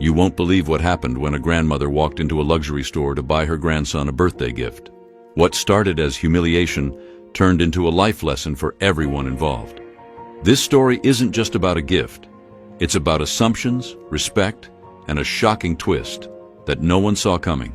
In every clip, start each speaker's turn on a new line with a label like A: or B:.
A: You won't believe what happened when a grandmother walked into a luxury store to buy her grandson a birthday gift. What started as humiliation turned into a life lesson for everyone involved. This story isn't just about a gift. It's about assumptions, respect, and a shocking twist that no one saw coming.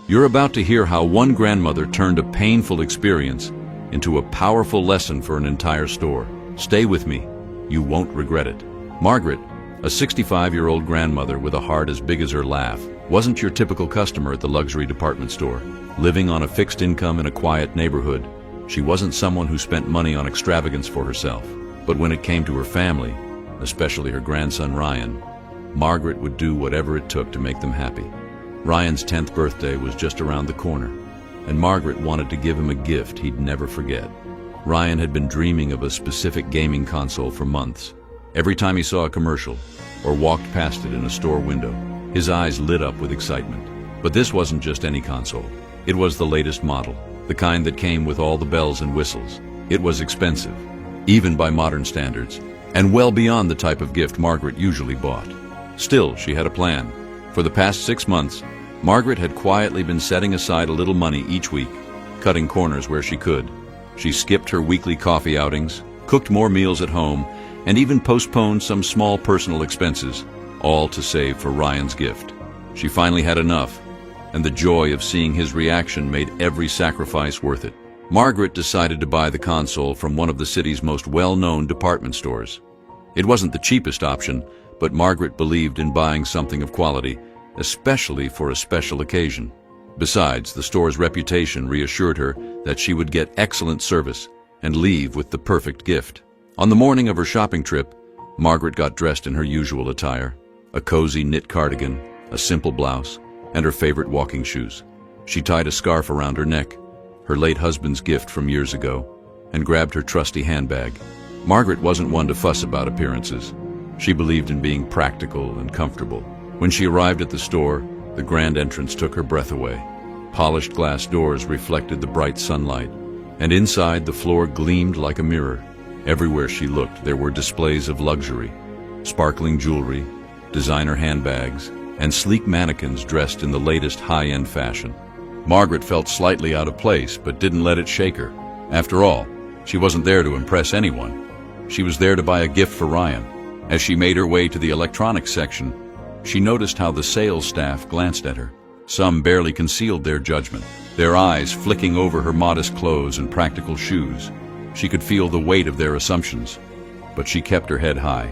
A: You're about to hear how one grandmother turned a painful experience into a powerful lesson for an entire store. Stay with me. You won't regret it. Margaret, a 65-year-old grandmother with a heart as big as her laugh, wasn't your typical customer at the luxury department store. Living on a fixed income in a quiet neighborhood, she wasn't someone who spent money on extravagance for herself. But when it came to her family, especially her grandson Ryan, Margaret would do whatever it took to make them happy. Ryan's 10th birthday was just around the corner, and Margaret wanted to give him a gift he'd never forget. Ryan had been dreaming of a specific gaming console for months. Every time he saw a commercial or walked past it in a store window, his eyes lit up with excitement. But this wasn't just any console. It was the latest model, the kind that came with all the bells and whistles. It was expensive, even by modern standards, and well beyond the type of gift Margaret usually bought. Still, she had a plan. For the past 6 months, Margaret had quietly been setting aside a little money each week, cutting corners where she could. She skipped her weekly coffee outings, cooked more meals at home, and even postponed some small personal expenses, all to save for Ryan's gift. She finally had enough, and the joy of seeing his reaction made every sacrifice worth it. Margaret decided to buy the console from one of the city's most well-known department stores. It wasn't the cheapest option, but Margaret believed in buying something of quality, especially for a special occasion. Besides, the store's reputation reassured her that she would get excellent service and leave with the perfect gift. On the morning of her shopping trip, Margaret got dressed in her usual attire, a cozy knit cardigan, a simple blouse, and her favorite walking shoes. She tied a scarf around her neck, her late husband's gift from years ago, and grabbed her trusty handbag. Margaret wasn't one to fuss about appearances. She believed in being practical and comfortable. When she arrived at the store, the grand entrance took her breath away. Polished glass doors reflected the bright sunlight, and inside the floor gleamed like a mirror. Everywhere she looked, there were displays of luxury, sparkling jewelry, designer handbags, and sleek mannequins dressed in the latest high-end fashion. Margaret felt slightly out of place, but didn't let it shake her. After all, she wasn't there to impress anyone. She was there to buy a gift for Ryan. As she made her way to the electronics section, she noticed how the sales staff glanced at her. Some barely concealed their judgment, their eyes flicking over her modest clothes and practical shoes. She could feel the weight of their assumptions, but she kept her head high.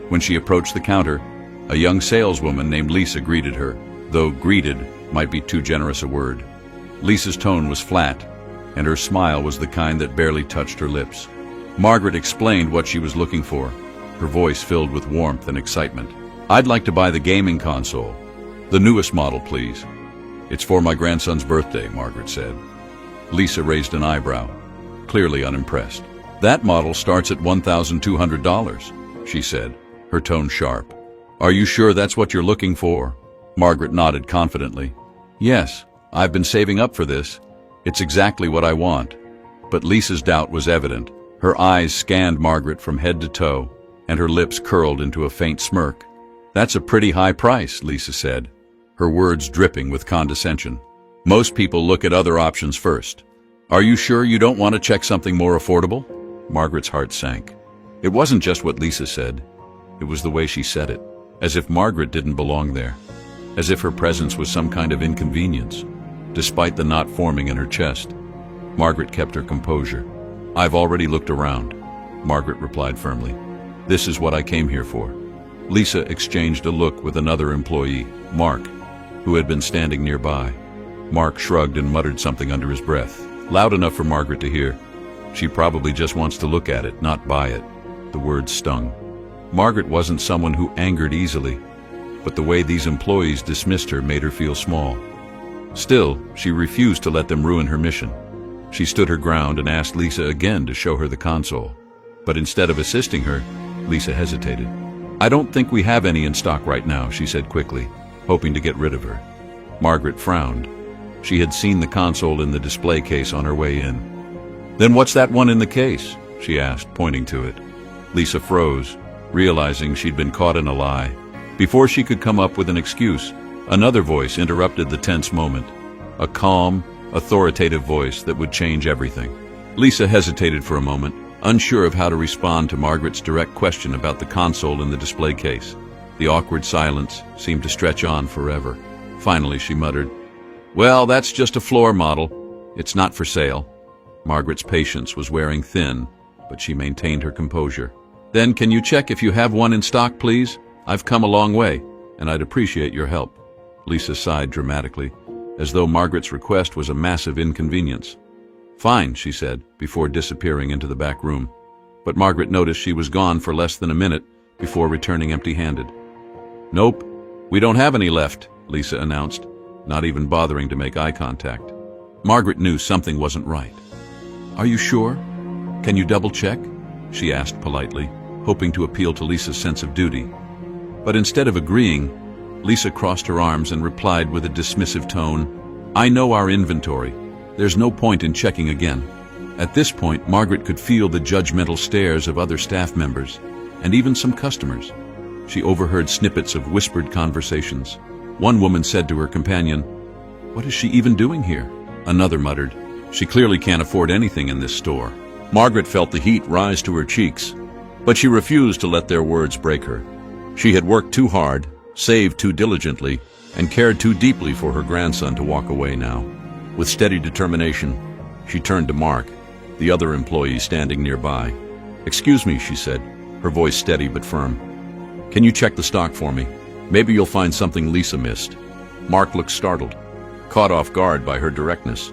A: When she approached the counter, a young saleswoman named Lisa greeted her, though greeted might be too generous a word. Lisa's tone was flat, and her smile was the kind that barely touched her lips. Margaret explained what she was looking for, her voice filled with warmth and excitement. "I'd like to buy the gaming console. The newest model, please." "It's for my grandson's birthday," Margaret said. Lisa raised an eyebrow, clearly unimpressed. "That model starts at $1,200, she said, her tone sharp. "Are you sure that's what you're looking for?" Margaret nodded confidently. "Yes, I've been saving up for this. It's exactly what I want." But Lisa's doubt was evident. Her eyes scanned Margaret from head to toe, and her lips curled into a faint smirk. "That's a pretty high price," Lisa said, her words dripping with condescension. "Most people look at other options first. Are you sure you don't want to check something more affordable?" Margaret's heart sank. It wasn't just what Lisa said. It was the way she said it, as if Margaret didn't belong there, as if her presence was some kind of inconvenience. Despite the knot forming in her chest, Margaret kept her composure. "I've already looked around," Margaret replied firmly. "This is what I came here for." Lisa exchanged a look with another employee, Mark, who had been standing nearby. Mark shrugged and muttered something under his breath, loud enough for Margaret to hear. "She probably just wants to look at it, not buy it." The words stung. Margaret wasn't someone who angered easily, but the way these employees dismissed her made her feel small. Still, she refused to let them ruin her mission. She stood her ground and asked Lisa again to show her the console. But instead of assisting her, Lisa hesitated. "I don't think we have any in stock right now," she said quickly, hoping to get rid of her. Margaret frowned. She had seen the console in the display case on her way in. "Then what's that one in the case?" she asked, pointing to it. Lisa froze, realizing she'd been caught in a lie. Before she could come up with an excuse, another voice interrupted the tense moment. A calm, authoritative voice that would change everything. Lisa hesitated for a moment, unsure of how to respond to Margaret's direct question about the console in the display case. The awkward silence seemed to stretch on forever. Finally, she muttered, "Well, that's just a floor model. It's not for sale." Margaret's patience was wearing thin, but she maintained her composure. "Then can you check if you have one in stock, please? I've come a long way, and I'd appreciate your help." Lisa sighed dramatically, as though Margaret's request was a massive inconvenience. "Fine," she said, before disappearing into the back room. But Margaret noticed she was gone for less than a minute before returning empty-handed. "Nope, we don't have any left," Lisa announced, not even bothering to make eye contact. Margaret knew something wasn't right. "Are you sure? Can you double-check?" she asked politely, hoping to appeal to Lisa's sense of duty. But instead of agreeing, Lisa crossed her arms and replied with a dismissive tone, "I know our inventory. There's no point in checking again." At this point, Margaret could feel the judgmental stares of other staff members, and even some customers. She overheard snippets of whispered conversations. One woman said to her companion, "What is she even doing here?" Another muttered, "She clearly can't afford anything in this store." Margaret felt the heat rise to her cheeks, but she refused to let their words break her. She had worked too hard, saved too diligently, and cared too deeply for her grandson to walk away now. With steady determination, she turned to Mark, the other employee standing nearby. "Excuse me," she said, her voice steady but firm. "Can you check the stock for me? Maybe you'll find something Lisa missed." Mark looked startled, caught off guard by her directness.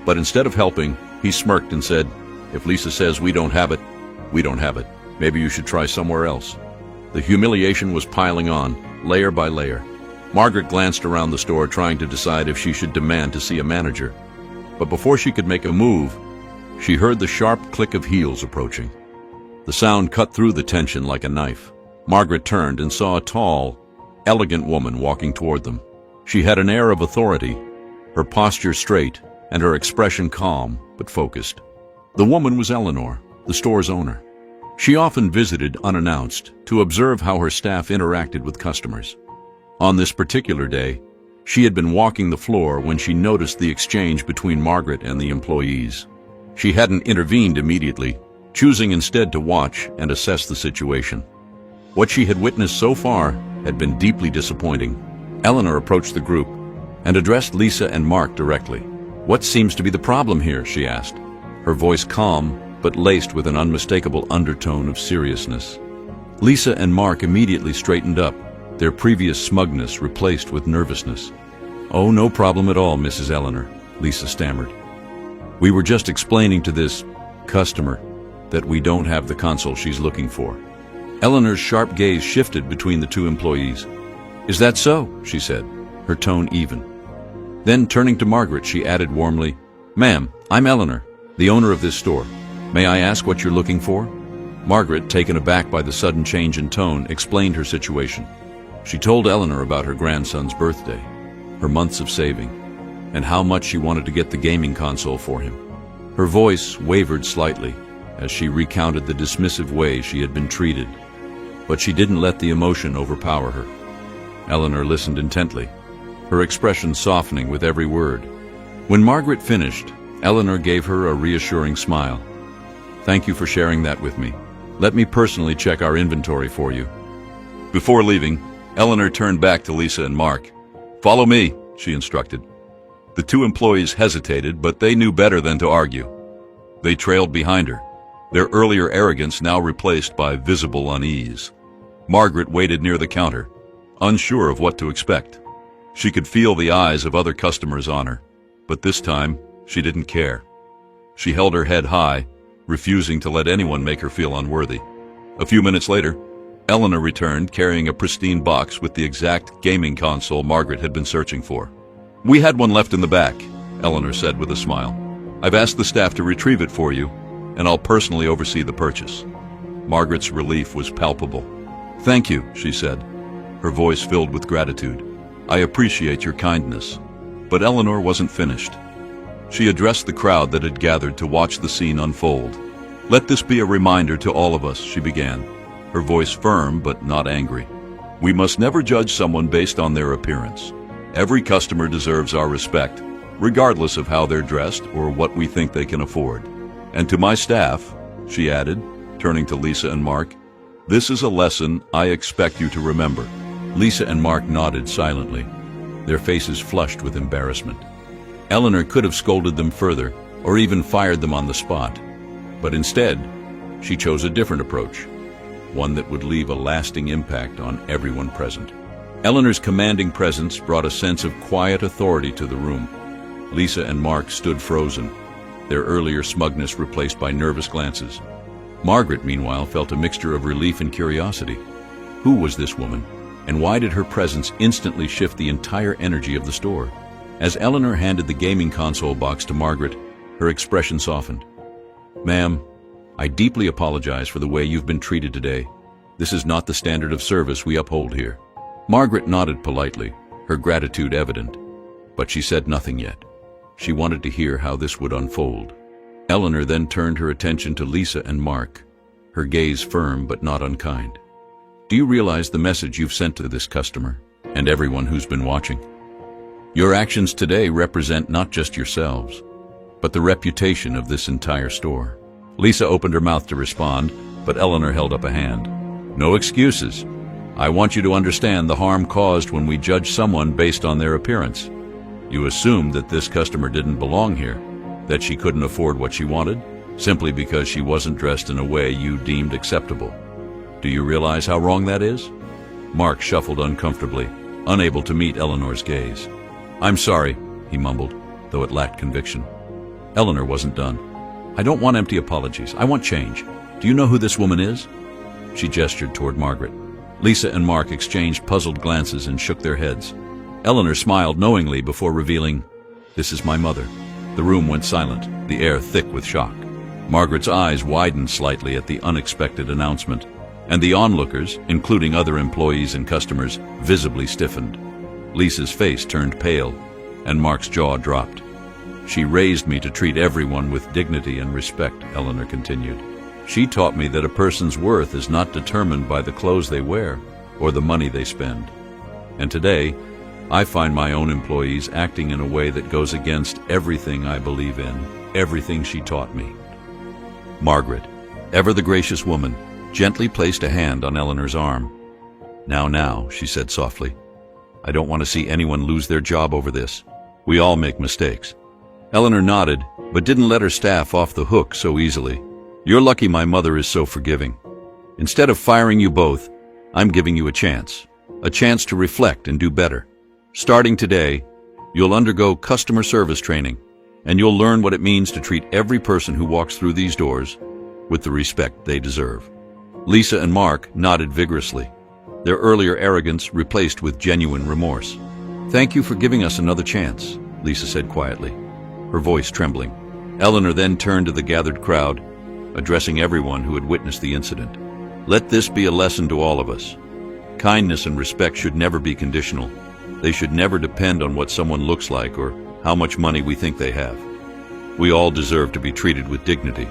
A: But instead of helping, he smirked and said, "If Lisa says we don't have it, we don't have it. Maybe you should try somewhere else." The humiliation was piling on, layer by layer. Margaret glanced around the store, trying to decide if she should demand to see a manager. But before she could make a move, she heard the sharp click of heels approaching. The sound cut through the tension like a knife. Margaret turned and saw a tall, elegant woman walking toward them. She had an air of authority, her posture straight, and her expression calm but focused. The woman was Eleanor, the store's owner. She often visited unannounced to observe how her staff interacted with customers. On this particular day, she had been walking the floor when she noticed the exchange between Margaret and the employees. She hadn't intervened immediately, choosing instead to watch and assess the situation. What she had witnessed so far had been deeply disappointing. Eleanor approached the group and addressed Lisa and Mark directly. "What seems to be the problem here?" she asked, her voice calm but laced with an unmistakable undertone of seriousness. Lisa and Mark immediately straightened up, their previous smugness replaced with nervousness. "Oh, no problem at all, Mrs. Eleanor," Lisa stammered. "We were just explaining to this customer that we don't have the console she's looking for." Eleanor's sharp gaze shifted between the two employees. "Is that so?" she said, her tone even. Then, turning to Margaret, she added warmly, "Ma'am, I'm Eleanor, the owner of this store. May I ask what you're looking for?" Margaret, taken aback by the sudden change in tone, explained her situation. She told Eleanor about her grandson's birthday, her months of saving, and how much she wanted to get the gaming console for him. Her voice wavered slightly as she recounted the dismissive way she had been treated, but she didn't let the emotion overpower her. Eleanor listened intently, her expression softening with every word. When Margaret finished, Eleanor gave her a reassuring smile. "Thank you for sharing that with me. Let me personally check our inventory for you." Before leaving, Eleanor turned back to Lisa and Mark. "Follow me," she instructed. The two employees hesitated, but they knew better than to argue. They trailed behind her, their earlier arrogance now replaced by visible unease. Margaret waited near the counter, unsure of what to expect. She could feel the eyes of other customers on her, but this time she didn't care. She held her head high, refusing to let anyone make her feel unworthy. A few minutes later, Eleanor returned carrying a pristine box with the exact gaming console Margaret had been searching for. "We had one left in the back," Eleanor said with a smile. "I've asked the staff to retrieve it for you, and I'll personally oversee the purchase." Margaret's relief was palpable. "Thank you," she said, her voice filled with gratitude. "I appreciate your kindness." But Eleanor wasn't finished. She addressed the crowd that had gathered to watch the scene unfold. "Let this be a reminder to all of us," she began, her voice firm but not angry. We must never judge someone based on their appearance. Every customer deserves our respect, regardless of how they're dressed or what we think they can afford. And to my staff, she added, turning to Lisa and Mark, this is a lesson I expect you to remember. Lisa and Mark nodded silently, their faces flushed with embarrassment. Eleanor could have scolded them further, or even fired them on the spot. But instead, she chose a different approach, one that would leave a lasting impact on everyone present. Eleanor's commanding presence brought a sense of quiet authority to the room. Lisa and Mark stood frozen, their earlier smugness replaced by nervous glances. Margaret, meanwhile, felt a mixture of relief and curiosity. Who was this woman, and why did her presence instantly shift the entire energy of the store? As Eleanor handed the gaming console box to Margaret, her expression softened. Ma'am, I deeply apologize for the way you've been treated today. This is not the standard of service we uphold here. Margaret nodded politely, her gratitude evident, but she said nothing yet. She wanted to hear how this would unfold. Eleanor then turned her attention to Lisa and Mark, her gaze firm but not unkind. Do you realize the message you've sent to this customer and everyone who's been watching? Your actions today represent not just yourselves, but the reputation of this entire store. Lisa opened her mouth to respond, but Eleanor held up a hand. No excuses. I want you to understand the harm caused when we judge someone based on their appearance. You assumed that this customer didn't belong here, that she couldn't afford what she wanted, simply because she wasn't dressed in a way you deemed acceptable. Do you realize how wrong that is? Mark shuffled uncomfortably, unable to meet Eleanor's gaze. I'm sorry, he mumbled, though it lacked conviction. Eleanor wasn't done. I don't want empty apologies. I want change. Do you know who this woman is? She gestured toward Margaret. Lisa and Mark exchanged puzzled glances and shook their heads. Eleanor smiled knowingly before revealing, This is my mother. The room went silent, the air thick with shock. Margaret's eyes widened slightly at the unexpected announcement, and the onlookers, including other employees and customers, visibly stiffened. Lisa's face turned pale, and Mark's jaw dropped. She raised me to treat everyone with dignity and respect, Eleanor continued. She taught me that a person's worth is not determined by the clothes they wear or the money they spend. And today, I find my own employees acting in a way that goes against everything I believe in, everything she taught me. Margaret, ever the gracious woman, gently placed a hand on Eleanor's arm. Now, she said softly. I don't want to see anyone lose their job over this. We all make mistakes. Eleanor nodded, but didn't let her staff off the hook so easily. You're lucky my mother is so forgiving. Instead of firing you both, I'm giving you a chance to reflect and do better. Starting today, you'll undergo customer service training, and you'll learn what it means to treat every person who walks through these doors with the respect they deserve. Lisa and Mark nodded vigorously, their earlier arrogance replaced with genuine remorse. Thank you for giving us another chance, Lisa said quietly, her voice trembling. Eleanor then turned to the gathered crowd, addressing everyone who had witnessed the incident. Let this be a lesson to all of us. Kindness and respect should never be conditional. They should never depend on what someone looks like or how much money we think they have. We all deserve to be treated with dignity.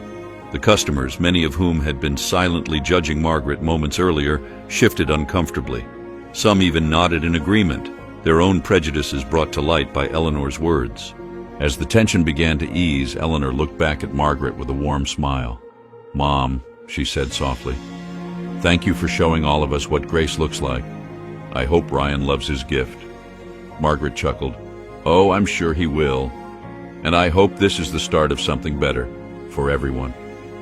A: The customers, many of whom had been silently judging Margaret moments earlier, shifted uncomfortably. Some even nodded in agreement, their own prejudices brought to light by Eleanor's words. As the tension began to ease, Eleanor looked back at Margaret with a warm smile. Mom, she said softly, thank you for showing all of us what grace looks like. I hope Ryan loves his gift. Margaret chuckled. Oh, I'm sure he will. And I hope this is the start of something better for everyone.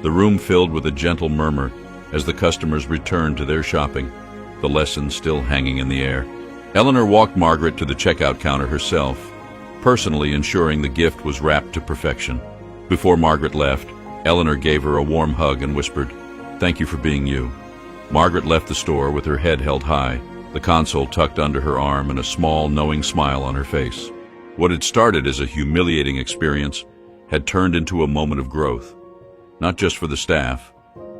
A: The room filled with a gentle murmur as the customers returned to their shopping, the lesson still hanging in the air. Eleanor walked Margaret to the checkout counter herself, personally ensuring the gift was wrapped to perfection. Before Margaret left, Eleanor gave her a warm hug and whispered, Thank you for being you. Margaret left the store with her head held high, the console tucked under her arm and a small, knowing smile on her face. What had started as a humiliating experience had turned into a moment of growth, not just for the staff,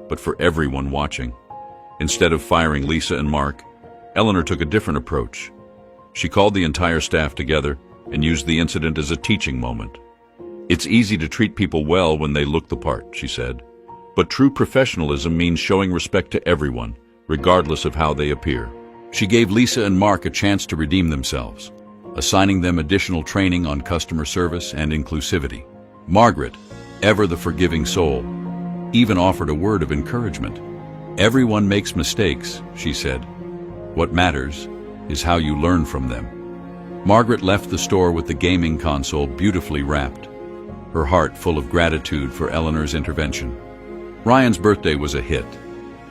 A: but for everyone watching. Instead of firing Lisa and Mark, Eleanor took a different approach. She called the entire staff together and used the incident as a teaching moment. It's easy to treat people well when they look the part, she said, but true professionalism means showing respect to everyone, regardless of how they appear. She gave Lisa and Mark a chance to redeem themselves, assigning them additional training on customer service and inclusivity. Margaret, ever the forgiving soul, even offered a word of encouragement. "Everyone makes mistakes," she said. "What matters is how you learn from them." Margaret left the store with the gaming console beautifully wrapped, her heart full of gratitude for Eleanor's intervention. Ryan's birthday was a hit,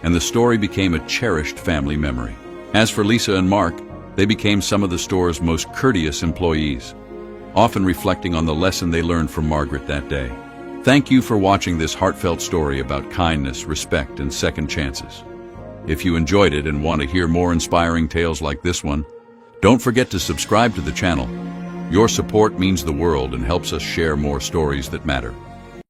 A: and the story became a cherished family memory. As for Lisa and Mark, they became some of the store's most courteous employees, often reflecting on the lesson they learned from Margaret that day. Thank you for watching this heartfelt story about kindness, respect, and second chances. If you enjoyed it and want to hear more inspiring tales like this one, don't forget to subscribe to the channel. Your support means the world and helps us share more stories that matter.